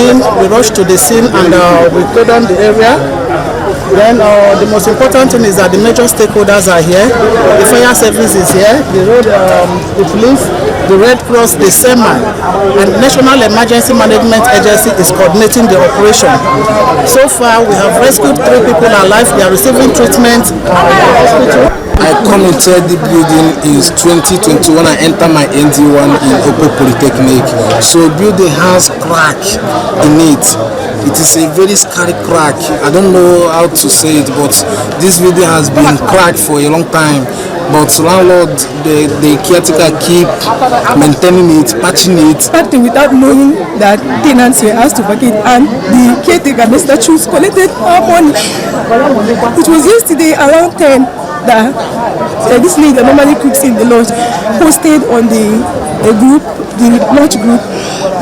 scene, we rushed to the scene and we cordoned the area. Then the most important thing is that the major stakeholders are here. The fire service is here, the road, the police, the Red Cross, the SEMA, and the National Emergency Management Agency is coordinating the operation. So far, we have rescued 3 people alive. They are receiving treatment in the hospital. I come inside the building is 2021. I enter my ND1 in Opo Polytechnic. So building has crack in it. It is a very scary crack. I don't know how to say it, but this building has been cracked for a long time. But landlord, the caretaker keep maintaining it, patching it. Starting without knowing that tenants here has to vacate, and the caretaker, Mr. Chus, collected our money. It was yesterday around 10 that this lady that normally cooks in the lodge posted on the group, the lodge group,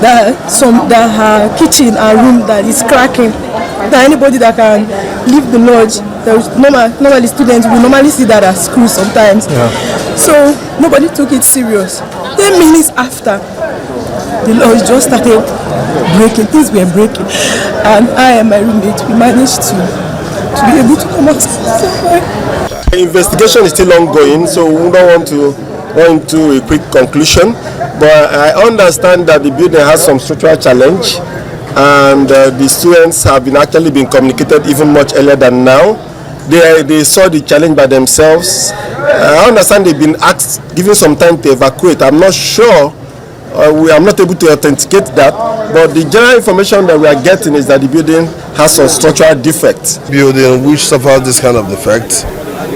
that her kitchen and room that is cracking. That anybody that can leave the lodge, normally students will normally see that at school sometimes. Yeah. So nobody took it serious. 10 minutes after, the lodge just started breaking. Things were breaking, and I and my roommate, we managed to be able to come out. The investigation is still ongoing, so we don't want to go into a quick conclusion. But I understand that the building has some structural challenge, and the students have actually been communicated even much earlier than now. They saw the challenge by themselves. I understand they've been asked, given some time to evacuate. I'm not sure. I'm not able to authenticate that, but the general information that we are getting is that the building has some structural defects. Building which suffered this kind of defect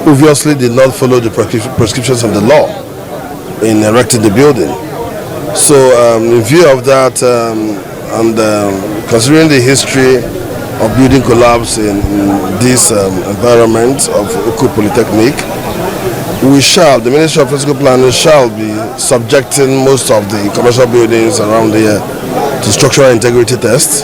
obviously did not follow the prescriptions of the law in erecting the building. So in view of that, and considering the history of building collapse in this environment of Oku Polytechnic, the Ministry of Physical Planning shall be subjecting most of the commercial buildings around here to structural integrity tests.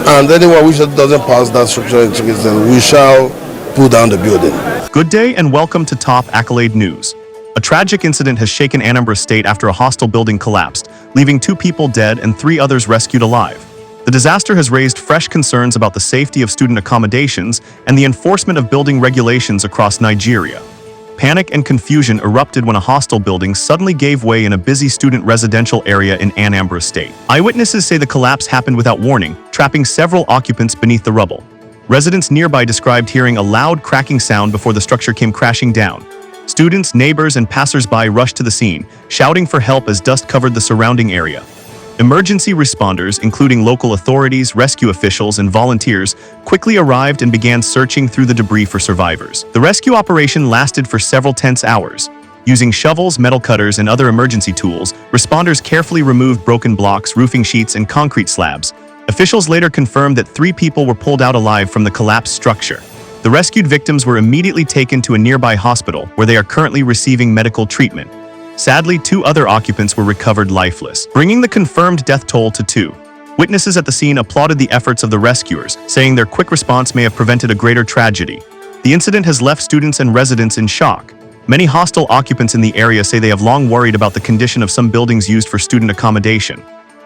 And anyone which doesn't pass that structural integrity test, we shall pull down the building. Good day and welcome to Top Accolade News. A tragic incident has shaken Anambra State after a hostel building collapsed, leaving 2 people dead and 3 others rescued alive. The disaster has raised fresh concerns about the safety of student accommodations and the enforcement of building regulations across Nigeria. Panic and confusion erupted when a hostel building suddenly gave way in a busy student residential area in Anambra State. Eyewitnesses say the collapse happened without warning, trapping several occupants beneath the rubble. Residents nearby described hearing a loud cracking sound before the structure came crashing down. Students, neighbors, and passers-by rushed to the scene, shouting for help as dust covered the surrounding area. Emergency responders, including local authorities, rescue officials, and volunteers, quickly arrived and began searching through the debris for survivors. The rescue operation lasted for several tense hours. Using shovels, metal cutters, and other emergency tools, responders carefully removed broken blocks, roofing sheets, and concrete slabs. Officials later confirmed that 3 people were pulled out alive from the collapsed structure. The rescued victims were immediately taken to a nearby hospital, where they are currently receiving medical treatment. Sadly, 2 other occupants were recovered lifeless, bringing the confirmed death toll to 2. Witnesses at the scene applauded the efforts of the rescuers, saying their quick response may have prevented a greater tragedy. The incident has left students and residents in shock. Many hostel occupants in the area say they have long worried about the condition of some buildings used for student accommodation.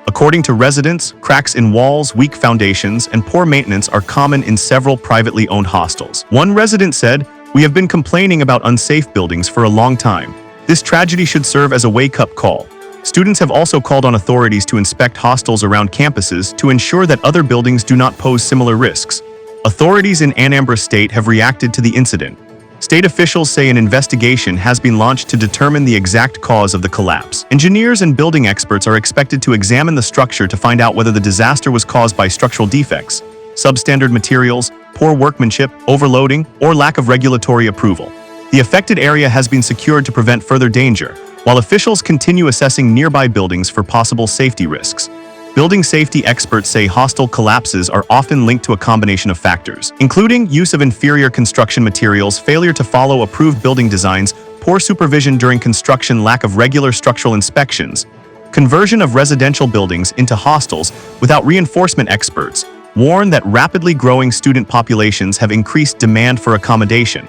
According to residents, cracks in walls, weak foundations, and poor maintenance are common in several privately owned hostels. One resident said, "We have been complaining about unsafe buildings for a long time. This tragedy should serve as a wake-up call." Students have also called on authorities to inspect hostels around campuses to ensure that other buildings do not pose similar risks. Authorities in Anambra State have reacted to the incident. State officials say an investigation has been launched to determine the exact cause of the collapse. Engineers and building experts are expected to examine the structure to find out whether the disaster was caused by structural defects, substandard materials, poor workmanship, overloading, or lack of regulatory approval. The affected area has been secured to prevent further danger, while officials continue assessing nearby buildings for possible safety risks. Building safety experts say hostel collapses are often linked to a combination of factors, including use of inferior construction materials, failure to follow approved building designs, poor supervision during construction, lack of regular structural inspections, conversion of residential buildings into hostels without reinforcement. Experts warn that rapidly growing student populations have increased demand for accommodation.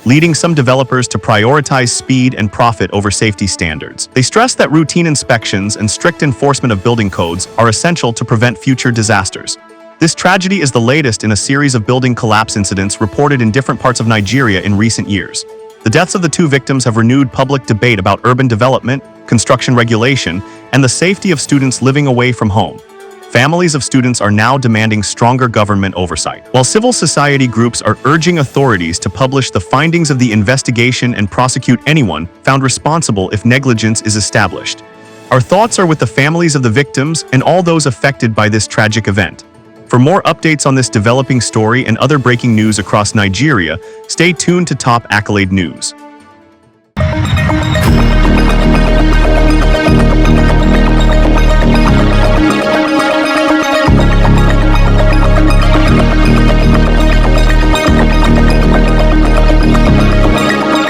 leading some developers to prioritize speed and profit over safety standards. They stress that routine inspections and strict enforcement of building codes are essential to prevent future disasters. This tragedy is the latest in a series of building collapse incidents reported in different parts of Nigeria in recent years. The deaths of the two victims have renewed public debate about urban development, construction regulation, and the safety of students living away from home. Families of students are now demanding stronger government oversight, while civil society groups are urging authorities to publish the findings of the investigation and prosecute anyone found responsible if negligence is established. Our thoughts are with the families of the victims and all those affected by this tragic event. For more updates on this developing story and other breaking news across Nigeria, stay tuned to Top Accolade News.